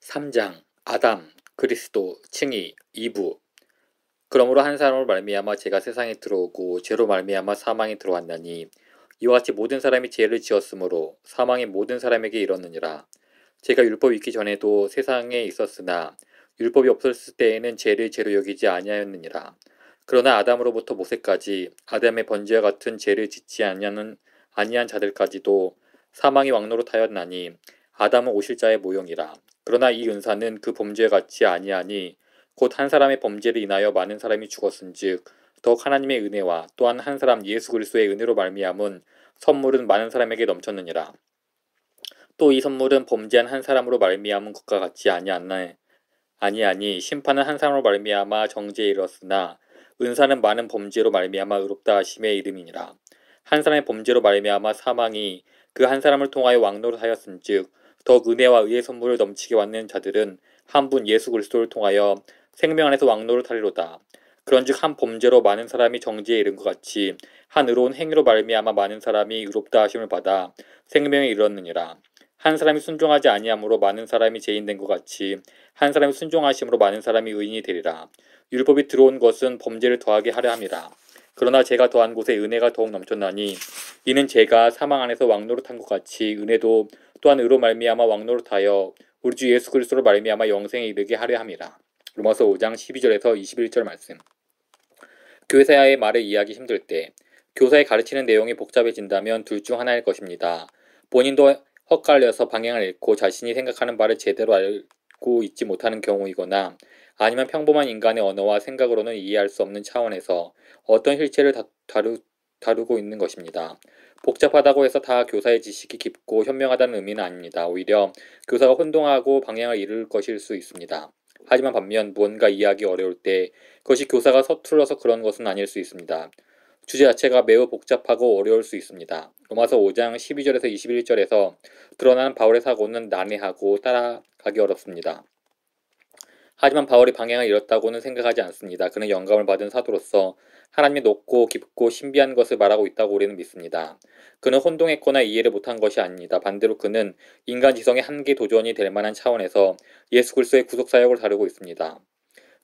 3장 아담, 그리스도, 칭의, 2부. 그러므로 한 사람으로 말미암아 죄가 세상에 들어오고 죄로 말미암아 사망이 들어왔나니 이와 같이 모든 사람이 죄를 지었으므로 사망이 모든 사람에게 이르느니라. 죄가 율법이 있기 전에도 세상에 있었으나 율법이 없었을 때에는 죄를 죄로 여기지 아니하였느니라. 그러나 아담으로부터 모세까지 아담의 번제와 같은 죄를 짓지 아니한 자들까지도 사망이 왕노릇하였나니 아담은 오실자의 모형이라. 그러나 이 은사는 그 범죄와 같지 아니하니 곧 한 사람의 범죄를 인하여 많은 사람이 죽었은즉 더욱 하나님의 은혜와 또한 한 사람 예수 그리스도의 은혜로 말미암은 선물은 많은 사람에게 넘쳤느니라. 또 이 선물은 범죄한 한 사람으로 말미암은 것과 같지 아니하니 심판은 한 사람으로 말미암아 정죄에 이르렀으나 은사는 많은 범죄로 말미암아 의롭다 하심의 이름이니라. 한 사람의 범죄로 말미암아 사망이 그 한 사람을 통하여 왕노릇하였은즉 더욱 은혜와 의의 선물을 넘치게 받는 자들은 한 분 예수 그리스도를 통하여 생명 안에서 왕노릇하리로다. 그런즉 한 범죄로 많은 사람이 정죄에 이른 것 같이 한 의로운 행위로 말미암아 많은 사람이 의롭다 하심을 받아 생명에 이르렀느니라. 한 사람이 순종하지 아니함으로 많은 사람이 죄인된 것 같이 한 사람이 순종하심으로 많은 사람이 의인이 되리라. 율법이 들어온 것은 범죄를 더하게 하려 함이라. 그러나 죄가 더한 곳에 은혜가 더욱 넘쳤나니 이는 죄가 사망 안에서 왕노릇한 것 같이 은혜도 또한 의로 말미암아 왕노릇하여 우리 주 예수 그리스도로 말미암아 영생에 이르게 하려 함이라. 로마서 5장 12절에서 21절 말씀. 교사의 말을 이해하기 힘들 때 교사의 가르치는 내용이 복잡해진다면 둘 중 하나일 것입니다. 본인도 헛갈려서 방향을 잃고 자신이 생각하는 바를 제대로 알고 있지 못하는 경우이거나 아니면 평범한 인간의 언어와 생각으로는 이해할 수 없는 차원에서 어떤 실체를 다루고 있는 것입니다. 복잡하다고 해서 다 교사의 지식이 깊고 현명하다는 의미는 아닙니다. 오히려 교사가 혼동하고 방향을 잃을 것일 수 있습니다. 하지만 반면 무언가 이해하기 어려울 때 그것이 교사가 서툴러서 그런 것은 아닐 수 있습니다. 주제 자체가 매우 복잡하고 어려울 수 있습니다. 로마서 5장 12절에서 21절에서 드러나는 바울의 사고는 난해하고 따라가기 어렵습니다. 하지만 바울이 방향을 잃었다고는 생각하지 않습니다. 그는 영감을 받은 사도로서 하나님의 높고 깊고 신비한 것을 말하고 있다고 우리는 믿습니다. 그는 혼동했거나 이해를 못한 것이 아닙니다. 반대로 그는 인간 지성의 한계 도전이 될 만한 차원에서 예수 그리스도의 구속사역을 다루고 있습니다.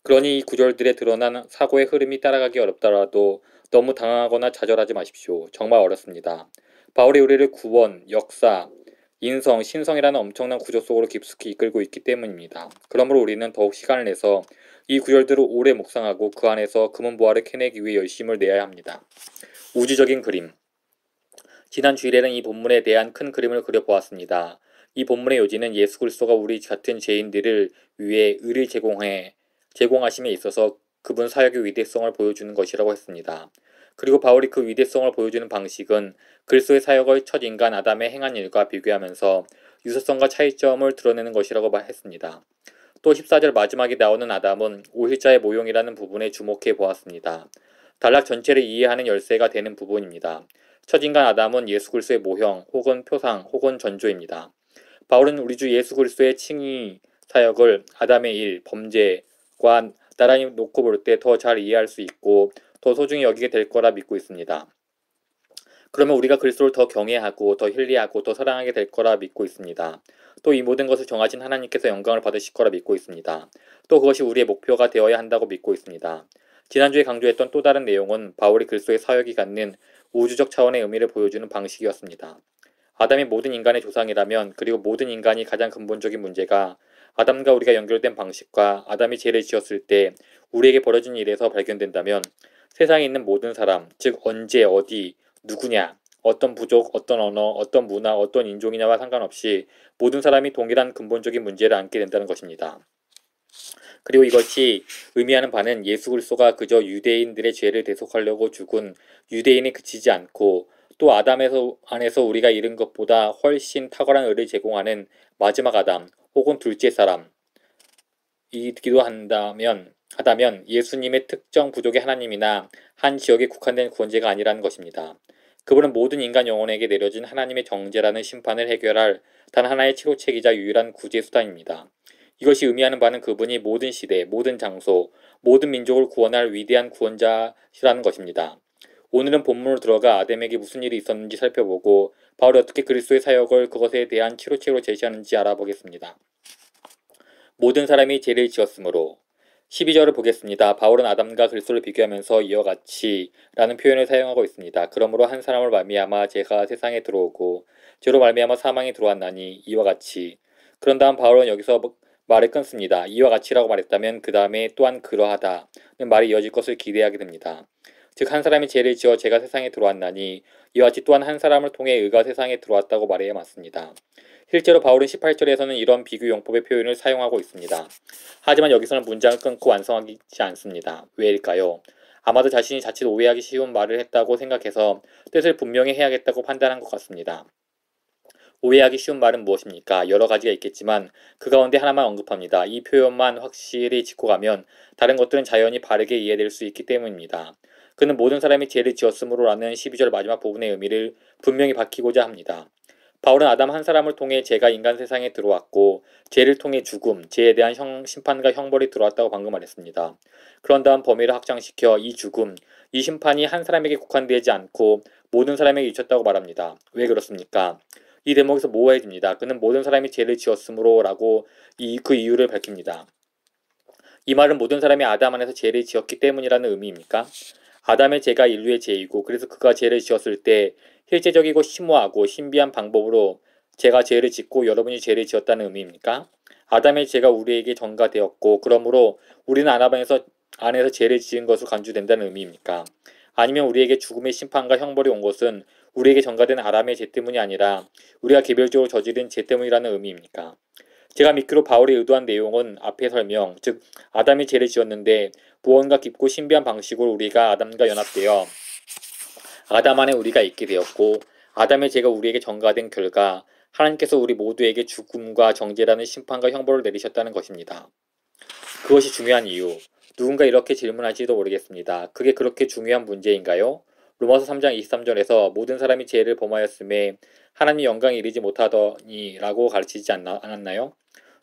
그러니 이 구절들에 드러난 사고의 흐름이 따라가기 어렵더라도 너무 당황하거나 좌절하지 마십시오. 정말 어렵습니다. 바울이 우리를 구원, 역사, 인성, 신성이라는 엄청난 구조 속으로 깊숙이 이끌고 있기 때문입니다. 그러므로 우리는 더욱 시간을 내서 이 구절들을 오래 묵상하고 그 안에서 금은보화를 캐내기 위해 열심을 내야 합니다. 우주적인 그림. 지난 주일에는 이 본문에 대한 큰 그림을 그려보았습니다. 이 본문의 요지는 예수 그리스도가 우리 같은 죄인들을 위해 의를 제공하심에 있어서 그분 사역의 위대성을 보여주는 것이라고 했습니다. 그리고 바울이 그 위대성을 보여주는 방식은 그리스도의 사역을 첫 인간 아담의 행한 일과 비교하면서 유사성과 차이점을 드러내는 것이라고 했습니다. 또 14절 마지막에 나오는 아담은 오실자의 모형이라는 부분에 주목해 보았습니다. 단락 전체를 이해하는 열쇠가 되는 부분입니다. 첫 인간 아담은 예수 그리스도의 모형 혹은 표상 혹은 전조입니다. 바울은 우리 주 예수 그리스도의 칭의 사역을 아담의 일, 범죄과 나란히 놓고 볼 때 더 잘 이해할 수 있고 더 소중히 여기게 될 거라 믿고 있습니다. 그러면 우리가 그리스도를 더 경외하고 더 신뢰하고 더 사랑하게 될 거라 믿고 있습니다. 또 이 모든 것을 정하신 하나님께서 영광을 받으실 거라 믿고 있습니다. 또 그것이 우리의 목표가 되어야 한다고 믿고 있습니다. 지난주에 강조했던 또 다른 내용은 바울이 그리스도의 사역이 갖는 우주적 차원의 의미를 보여주는 방식이었습니다. 아담이 모든 인간의 조상이라면 그리고 모든 인간이 가장 근본적인 문제가 아담과 우리가 연결된 방식과 아담이 죄를 지었을 때 우리에게 벌어진 일에서 발견된다면 세상에 있는 모든 사람, 즉 언제, 어디, 누구냐, 어떤 부족, 어떤 언어, 어떤 문화, 어떤 인종이냐와 상관없이 모든 사람이 동일한 근본적인 문제를 안게 된다는 것입니다. 그리고 이것이 의미하는 바는 예수 그리스도가 그저 유대인들의 죄를 대속하려고 죽은 유대인에 그치지 않고 또 안에서 우리가 잃은 것보다 훨씬 탁월한 의를 제공하는 마지막 아담 혹은 둘째 사람이기도 하다면 예수님의 특정 부족의 하나님이나 한 지역에 국한된 구원제가 아니라는 것입니다. 그분은 모든 인간 영혼에게 내려진 하나님의 정죄라는 심판을 해결할 단 하나의 치료책이자 유일한 구제 수단입니다. 이것이 의미하는 바는 그분이 모든 시대, 모든 장소, 모든 민족을 구원할 위대한 구원자시라는 것입니다. 오늘은 본문으로 들어가 아담에게 무슨 일이 있었는지 살펴보고 바울이 어떻게 그리스도의 사역을 그것에 대한 치료책으로 제시하는지 알아보겠습니다. 모든 사람이 죄를 지었으므로. 12절을 보겠습니다. 바울은 아담과 그리스도를 비교하면서 이와 같이 라는 표현을 사용하고 있습니다. 그러므로 한 사람을 말미암아 죄가 세상에 들어오고 죄로 말미암아 사망이 들어왔나니 이와 같이. 그런 다음 바울은 여기서 말을 끊습니다. 이와 같이라고 말했다면 그 다음에 또한 그러하다는 말이 이어질 것을 기대하게 됩니다. 즉 한 사람이 죄를 지어 죄가 세상에 들어왔나니 이와 같이 또한 한 사람을 통해 의가 세상에 들어왔다고 말해야 맞습니다. 실제로 바울은 18절에서는 이런 비교 용법의 표현을 사용하고 있습니다. 하지만 여기서는 문장을 끊고 완성하지 않습니다. 왜일까요? 아마도 자신이 자칫 오해하기 쉬운 말을 했다고 생각해서 뜻을 분명히 해야겠다고 판단한 것 같습니다. 오해하기 쉬운 말은 무엇입니까? 여러 가지가 있겠지만 그 가운데 하나만 언급합니다. 이 표현만 확실히 짚고 가면 다른 것들은 자연히 바르게 이해될 수 있기 때문입니다. 그는 모든 사람이 죄를 지었으므로라는 12절 마지막 부분의 의미를 분명히 밝히고자 합니다. 바울은 아담 한 사람을 통해 죄가 인간 세상에 들어왔고 죄를 통해 죽음, 죄에 대한 심판과 형벌이 들어왔다고 방금 말했습니다. 그런 다음 범위를 확장시켜 이 죽음, 이 심판이 한 사람에게 국한되지 않고 모든 사람에게 미쳤다고 말합니다. 왜 그렇습니까? 이 대목에서 모호해집니다. 그는 모든 사람이 죄를 지었으므로 라고 그 이유를 밝힙니다. 이 말은 모든 사람이 아담 안에서 죄를 지었기 때문이라는 의미입니까? 아담의 죄가 인류의 죄이고 그래서 그가 죄를 지었을 때 실제적이고 심오하고 신비한 방법으로 제가 죄를 짓고 여러분이 죄를 지었다는 의미입니까? 아담의 죄가 우리에게 전가되었고 그러므로 우리는 안에서 죄를 지은 것으로 간주된다는 의미입니까? 아니면 우리에게 죽음의 심판과 형벌이 온 것은 우리에게 전가된 아담의 죄 때문이 아니라 우리가 개별적으로 저지른 죄 때문이라는 의미입니까? 제가 믿기로 바울이 의도한 내용은 앞의 설명, 즉 아담이 죄를 지었는데 무언가 깊고 신비한 방식으로 우리가 아담과 연합되어 아담 안에 우리가 있게 되었고 아담의 죄가 우리에게 전가된 결과 하나님께서 우리 모두에게 죽음과 정죄라는 심판과 형벌을 내리셨다는 것입니다. 그것이 중요한 이유. 누군가 이렇게 질문할지도 모르겠습니다. 그게 그렇게 중요한 문제인가요? 로마서 3장 23절에서 모든 사람이 죄를 범하였음에 하나님 영광에 이르지 못하더니 라고 가르치지 않았나요?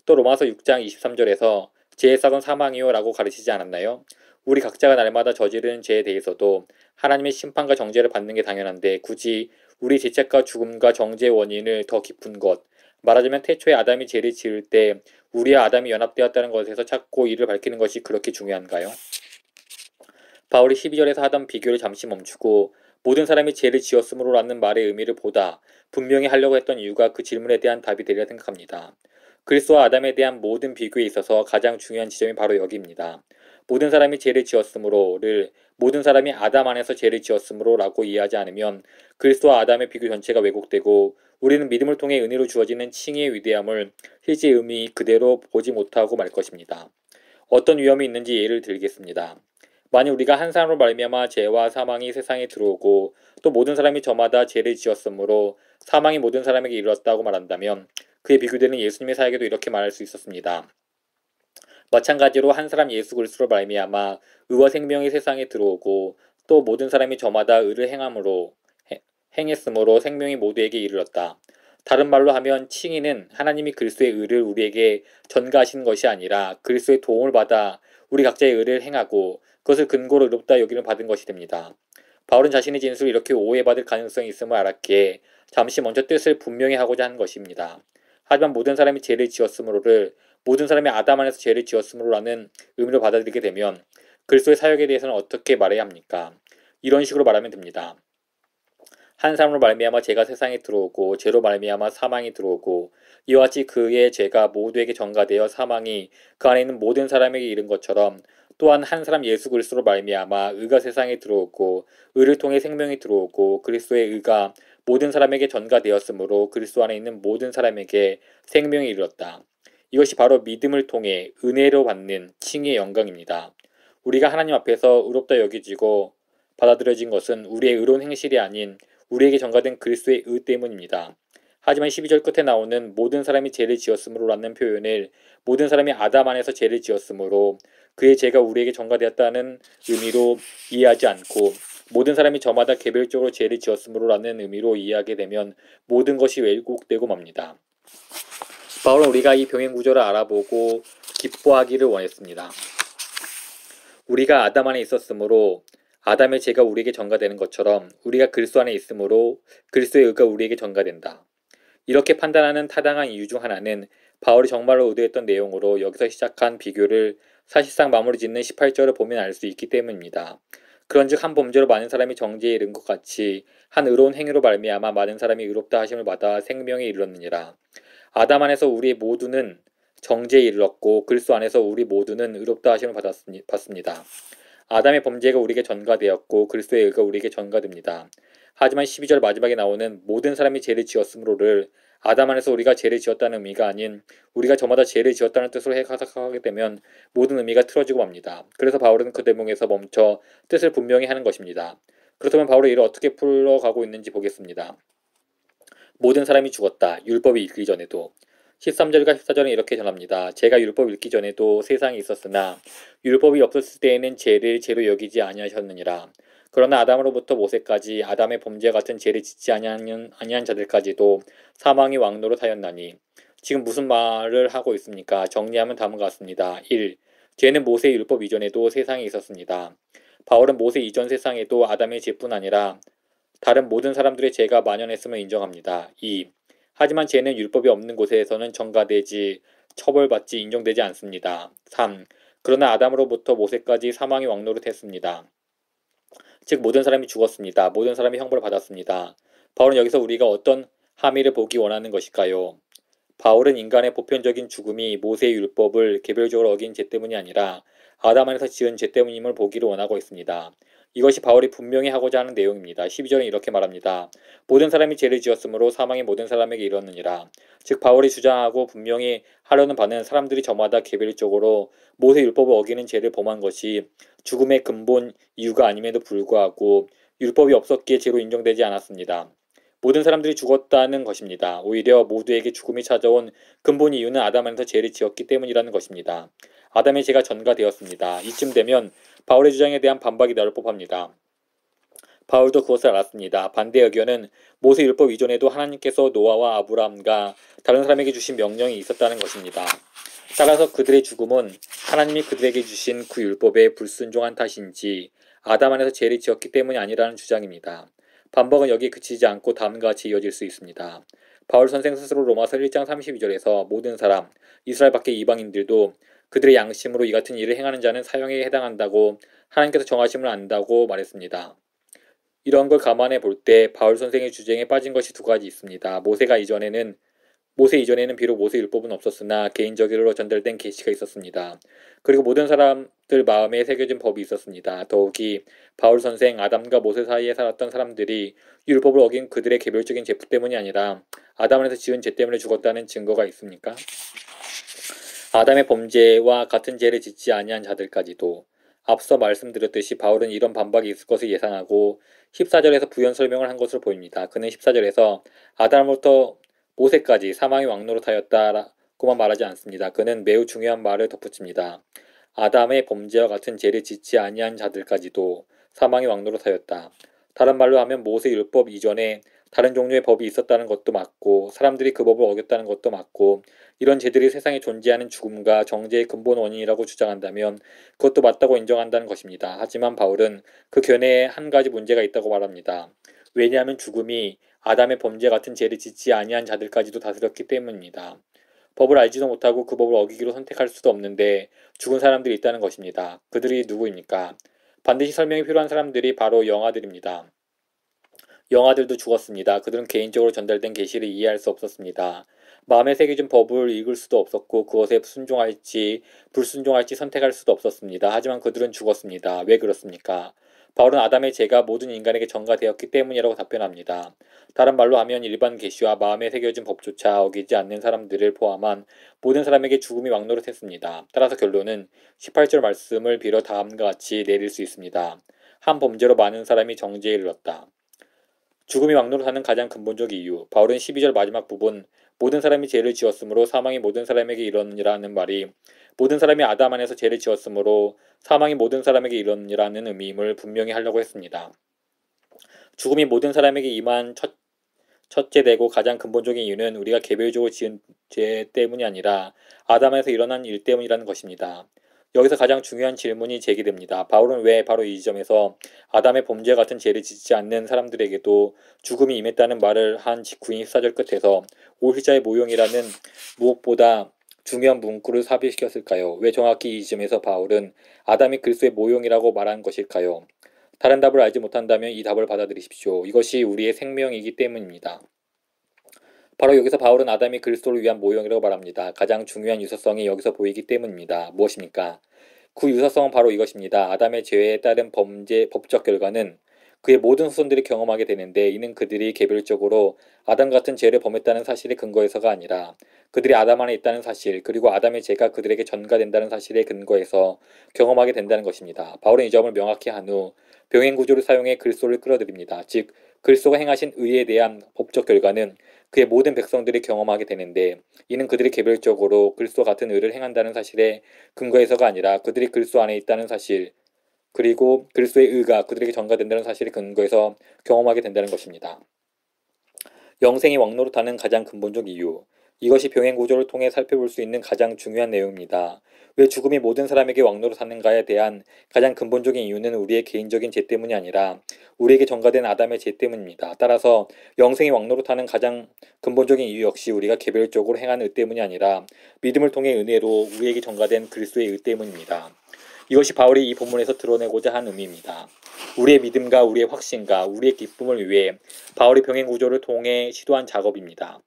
또 로마서 6장 23절에서 죄의 삭은 사망이요 라고 가르치지 않았나요? 우리 각자가 날마다 저지르는 죄에 대해서도 하나님의 심판과 정죄를 받는 게 당연한데 굳이 우리 죄책과 죽음과 정죄의 원인을 더 깊은 것, 말하자면 태초에 아담이 죄를 지을 때 우리와 아담이 연합되었다는 것에서 찾고 이를 밝히는 것이 그렇게 중요한가요? 바울이 12절에서 하던 비교를 잠시 멈추고 모든 사람이 죄를 지었으므로라는 말의 의미를 보다 분명히 하려고 했던 이유가 그 질문에 대한 답이 되리라 생각합니다. 그리스도와 아담에 대한 모든 비교에 있어서 가장 중요한 지점이 바로 여기입니다. 모든 사람이 죄를 지었으므로를 모든 사람이 아담 안에서 죄를 지었으므로라고 이해하지 않으면 그리스도와 아담의 비교 전체가 왜곡되고 우리는 믿음을 통해 은혜로 주어지는 칭의의 위대함을 실제 의미 그대로 보지 못하고 말 것입니다. 어떤 위험이 있는지 예를 들겠습니다. 만일 우리가 한 사람으로 말미암아 죄와 사망이 세상에 들어오고 또 모든 사람이 저마다 죄를 지었으므로 사망이 모든 사람에게 이르렀다고 말한다면 그에 비교되는 예수님의 사역에도 이렇게 말할 수 있었습니다. 마찬가지로 한 사람 예수 그리스도로 말미암아 의와 생명이 세상에 들어오고 또 모든 사람이 저마다 의를 행했으므로 생명이 모두에게 이르렀다. 다른 말로 하면 칭의는 하나님이 그리스도의 의를 우리에게 전가하신 것이 아니라 그리스도의 도움을 받아 우리 각자의 의를 행하고 그것을 근거로 의롭다 여기는 받은 것이 됩니다. 바울은 자신의 진술을 이렇게 오해받을 가능성이 있음을 알았기에 잠시 먼저 뜻을 분명히 하고자 한 것입니다. 하지만 모든 사람이 죄를 지었으므로를 모든 사람이 아담 안에서 죄를 지었으므로라는 의미로 받아들이게 되면 그리스도의 사역에 대해서는 어떻게 말해야 합니까? 이런 식으로 말하면 됩니다. 한 사람으로 말미암아 죄가 세상에 들어오고 죄로 말미암아 사망이 들어오고 이와 같이 그의 죄가 모두에게 전가되어 사망이 그 안에 있는 모든 사람에게 이른 것처럼 또한 한 사람 예수 그리스도로 말미암아 의가 세상에 들어오고 의를 통해 생명이 들어오고 그리스도의 의가 모든 사람에게 전가되었으므로 그리스도 안에 있는 모든 사람에게 생명이 이르렀다. 이것이 바로 믿음을 통해 은혜로 받는 칭의의 영광입니다. 우리가 하나님 앞에서 의롭다 여겨지고 받아들여진 것은 우리의 의로운 행실이 아닌 우리에게 전가된 그리스도의 의 때문입니다. 하지만 12절 끝에 나오는 모든 사람이 죄를 지었으므로라는 표현을 모든 사람이 아담 안에서 죄를 지었으므로 그의 죄가 우리에게 전가되었다는 의미로 이해하지 않고 모든 사람이 저마다 개별적으로 죄를 지었으므로라는 의미로 이해하게 되면 모든 것이 왜곡되고 맙니다. 바울은 우리가 이 병행 구조를 알아보고 기뻐하기를 원했습니다. 우리가 아담 안에 있었으므로 아담의 죄가 우리에게 전가되는 것처럼 우리가 그리스도 안에 있으므로 그리스도의 의가 우리에게 전가된다. 이렇게 판단하는 타당한 이유 중 하나는 바울이 정말로 의도했던 내용으로 여기서 시작한 비교를 사실상 마무리 짓는 18절을 보면 알 수 있기 때문입니다. 그런즉 한 범죄로 많은 사람이 정죄에 이른 것 같이 한 의로운 행위로 말미암아 많은 사람이 의롭다 하심을 받아 생명에 이르렀느니라. 아담 안에서 우리 모두는 정죄에 이르렀고 그리스도 안에서 우리 모두는 의롭다 하심을 받습니다. 아담의 범죄가 우리에게 전가되었고 그리스도의 의가 우리에게 전가됩니다. 하지만 12절 마지막에 나오는 모든 사람이 죄를 지었으므로를 아담 안에서 우리가 죄를 지었다는 의미가 아닌 우리가 저마다 죄를 지었다는 뜻으로 해석하게 되면 모든 의미가 틀어지고 맙니다. 그래서 바울은 그 대목에서 멈춰 뜻을 분명히 하는 것입니다. 그렇다면 바울의 이를 어떻게 풀어가고 있는지 보겠습니다. 모든 사람이 죽었다. 율법이 있기 전에도. 13절과 14절은 이렇게 전합니다. 제가 율법 읽기 전에도 세상에 있었으나 율법이 없었을 때에는 죄를 죄로 여기지 아니하셨느니라. 그러나 아담으로부터 모세까지 아담의 범죄와 같은 죄를 짓지 아니한 자들까지도 사망이 왕노로 하였나니 지금 무슨 말을 하고 있습니까? 정리하면 다음과 같습니다. 1. 죄는 모세 율법 이전에도 세상에 있었습니다. 바울은 모세 이전 세상에도 아담의 죄뿐 아니라 다른 모든 사람들의 죄가 만연했음을 인정합니다. 2. 하지만 죄는 율법이 없는 곳에서는 전가되지, 처벌받지, 인정되지 않습니다. 3. 그러나 아담으로부터 모세까지 사망이 왕노릇했습니다. 즉 모든 사람이 죽었습니다. 모든 사람이 형벌을 받았습니다. 바울은 여기서 우리가 어떤 함의를 보기 원하는 것일까요? 바울은 인간의 보편적인 죽음이 모세의 율법을 개별적으로 어긴 죄 때문이 아니라 아담 안에서 지은 죄 때문임을 보기를 원하고 있습니다. 이것이 바울이 분명히 하고자 하는 내용입니다. 12절은 이렇게 말합니다. 모든 사람이 죄를 지었으므로 사망이 모든 사람에게 이르느니라. 즉 바울이 주장하고 분명히 하려는 바는 사람들이 저마다 개별적으로 모세 율법을 어기는 죄를 범한 것이 죽음의 근본 이유가 아님에도 불구하고 율법이 없었기에 죄로 인정되지 않았습니다. 모든 사람들이 죽었다는 것입니다. 오히려 모두에게 죽음이 찾아온 근본 이유는 아담 안에서 죄를 지었기 때문이라는 것입니다. 아담의 죄가 전가되었습니다. 이쯤 되면 바울의 주장에 대한 반박이 나올 법합니다. 바울도 그것을 알았습니다. 반대 의견은 모세 율법 이전에도 하나님께서 노아와 아브라함과 다른 사람에게 주신 명령이 있었다는 것입니다. 따라서 그들의 죽음은 하나님이 그들에게 주신 그 율법에 불순종한 탓인지 아담 안에서 죄를 지었기 때문이 아니라는 주장입니다. 반박은 여기에 그치지 않고 다음과 같이 이어질 수 있습니다. 바울 선생 스스로 로마서 1장 32절에서 모든 사람, 이스라엘 밖의 이방인들도 그들의 양심으로 이 같은 일을 행하는 자는 사형에 해당한다고 하나님께서 정하심을 안다고 말했습니다. 이런 걸 감안해 볼 때 바울 선생의 주장에 빠진 것이 두 가지 있습니다. 모세 이전에는 비록 모세 율법은 없었으나 개인적으로 전달된 계시가 있었습니다. 그리고 모든 사람들 마음에 새겨진 법이 있었습니다. 더욱이 바울 선생 아담과 모세 사이에 살았던 사람들이 율법을 어긴 그들의 개별적인 죄 때문이 아니라 아담 안에서 지은 죄 때문에 죽었다는 증거가 있습니까? 아담의 범죄와 같은 죄를 짓지 아니한 자들까지도. 앞서 말씀드렸듯이 바울은 이런 반박이 있을 것을 예상하고 14절에서 부연 설명을 한 것으로 보입니다. 그는 14절에서 아담으로부터 모세까지 사망이 왕노릇하였다고만 말하지 않습니다. 그는 매우 중요한 말을 덧붙입니다. 아담의 범죄와 같은 죄를 짓지 아니한 자들까지도 사망이 왕노릇하였다. 다른 말로 하면 모세 율법 이전에 다른 종류의 법이 있었다는 것도 맞고 사람들이 그 법을 어겼다는 것도 맞고 이런 죄들이 세상에 존재하는 죽음과 정죄의 근본 원인이라고 주장한다면 그것도 맞다고 인정한다는 것입니다. 하지만 바울은 그 견해에 한 가지 문제가 있다고 말합니다. 왜냐하면 죽음이 아담의 범죄 같은 죄를 짓지 아니한 자들까지도 다스렸기 때문입니다. 법을 알지도 못하고 그 법을 어기기로 선택할 수도 없는데 죽은 사람들이 있다는 것입니다. 그들이 누구입니까? 반드시 설명이 필요한 사람들이 바로 영아들입니다. 영아들도 죽었습니다. 그들은 개인적으로 전달된 계시를 이해할 수 없었습니다. 마음에 새겨진 법을 읽을 수도 없었고 그것에 순종할지 불순종할지 선택할 수도 없었습니다. 하지만 그들은 죽었습니다. 왜 그렇습니까? 바울은 아담의 죄가 모든 인간에게 전가되었기 때문이라고 답변합니다. 다른 말로 하면 일반 계시와 마음에 새겨진 법조차 어기지 않는 사람들을 포함한 모든 사람에게 죽음이 왕노릇했습니다. 따라서 결론은 18절 말씀을 빌어 다음과 같이 내릴 수 있습니다. 한 범죄로 많은 사람이 정죄에 이르렀다. 죽음이 왕노릇하는 가장 근본적 이유. 바울은 12절 마지막 부분 모든 사람이 죄를 지었으므로 사망이 모든 사람에게 이르느니라는 말이 모든 사람이 아담 안에서 죄를 지었으므로 사망이 모든 사람에게 이르느니라는 의미임을 분명히 하려고 했습니다. 죽음이 모든 사람에게 임한 첫째 되고 가장 근본적인 이유는 우리가 개별적으로 지은 죄 때문이 아니라 아담 안에서 일어난 일 때문이라는 것입니다. 여기서 가장 중요한 질문이 제기됩니다. 바울은 왜 바로 이 지점에서 아담의 범죄 같은 죄를 짓지 않는 사람들에게도 죽음이 임했다는 말을 한 직후인 14절 끝에서 오실자의 모형이라는 무엇보다 중요한 문구를 삽입시켰을까요? 왜 정확히 이 지점에서 바울은 아담이 그리스도의 모형이라고 말한 것일까요? 다른 답을 알지 못한다면 이 답을 받아들이십시오. 이것이 우리의 생명이기 때문입니다. 바로 여기서 바울은 아담이 그리스도를 위한 모형이라고 말합니다. 가장 중요한 유사성이 여기서 보이기 때문입니다. 무엇입니까? 그 유사성은 바로 이것입니다. 아담의 죄에 따른 법적 결과는 그의 모든 후손들이 경험하게 되는데 이는 그들이 개별적으로 아담 같은 죄를 범했다는 사실에 근거해서가 아니라 그들이 아담 안에 있다는 사실 그리고 아담의 죄가 그들에게 전가된다는 사실에 근거해서 경험하게 된다는 것입니다. 바울은 이 점을 명확히 한 후 병행 구조를 사용해 그리스도를 끌어들입니다. 즉 그리스도가 행하신 의에 대한 법적 결과는 그의 모든 백성들이 경험하게 되는데 이는 그들이 개별적으로 그리스도 같은 의를 행한다는 사실에 근거해서가 아니라 그들이 그리스도 안에 있다는 사실 그리고 그리스도의 의가 그들에게 전가된다는 사실에 근거해서 경험하게 된다는 것입니다. 영생이 왕노릇하는 가장 근본적 이유 이것이 병행 구조를 통해 살펴볼 수 있는 가장 중요한 내용입니다. 왜 죽음이 모든 사람에게 왕노릇하는가에 대한 가장 근본적인 이유는 우리의 개인적인 죄 때문이 아니라 우리에게 전가된 아담의 죄 때문입니다. 따라서 영생이 왕노릇하는 가장 근본적인 이유 역시 우리가 개별적으로 행한 의 때문이 아니라 믿음을 통해 은혜로 우리에게 전가된 그리스도의 의 때문입니다. 이것이 바울이 이 본문에서 드러내고자 한 의미입니다. 우리의 믿음과 우리의 확신과 우리의 기쁨을 위해 바울이 병행 구조를 통해 시도한 작업입니다.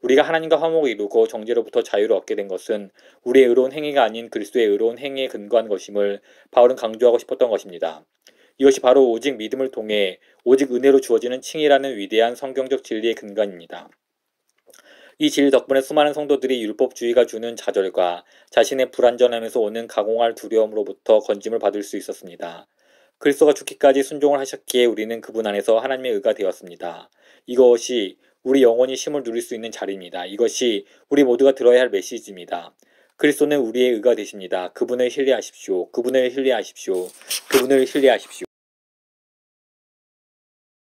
우리가 하나님과 화목을 이루고 정죄로부터 자유를 얻게 된 것은 우리의 의로운 행위가 아닌 그리스도의 의로운 행위에 근거한 것임을 바울은 강조하고 싶었던 것입니다. 이것이 바로 오직 믿음을 통해 오직 은혜로 주어지는 칭의라는 위대한 성경적 진리의 근간입니다. 이 진리 덕분에 수많은 성도들이 율법주의가 주는 좌절과 자신의 불완전함에서 오는 가공할 두려움으로부터 건짐을 받을 수 있었습니다. 그리스도가 죽기까지 순종을 하셨기에 우리는 그분 안에서 하나님의 의가 되었습니다. 이것이 우리 영원히 쉼을 누릴 수 있는 자리입니다. 이것이 우리 모두가 들어야 할 메시지입니다. 그리스도는 우리의 의가 되십니다. 그분을 신뢰하십시오. 그분을 신뢰하십시오. 그분을 신뢰하십시오.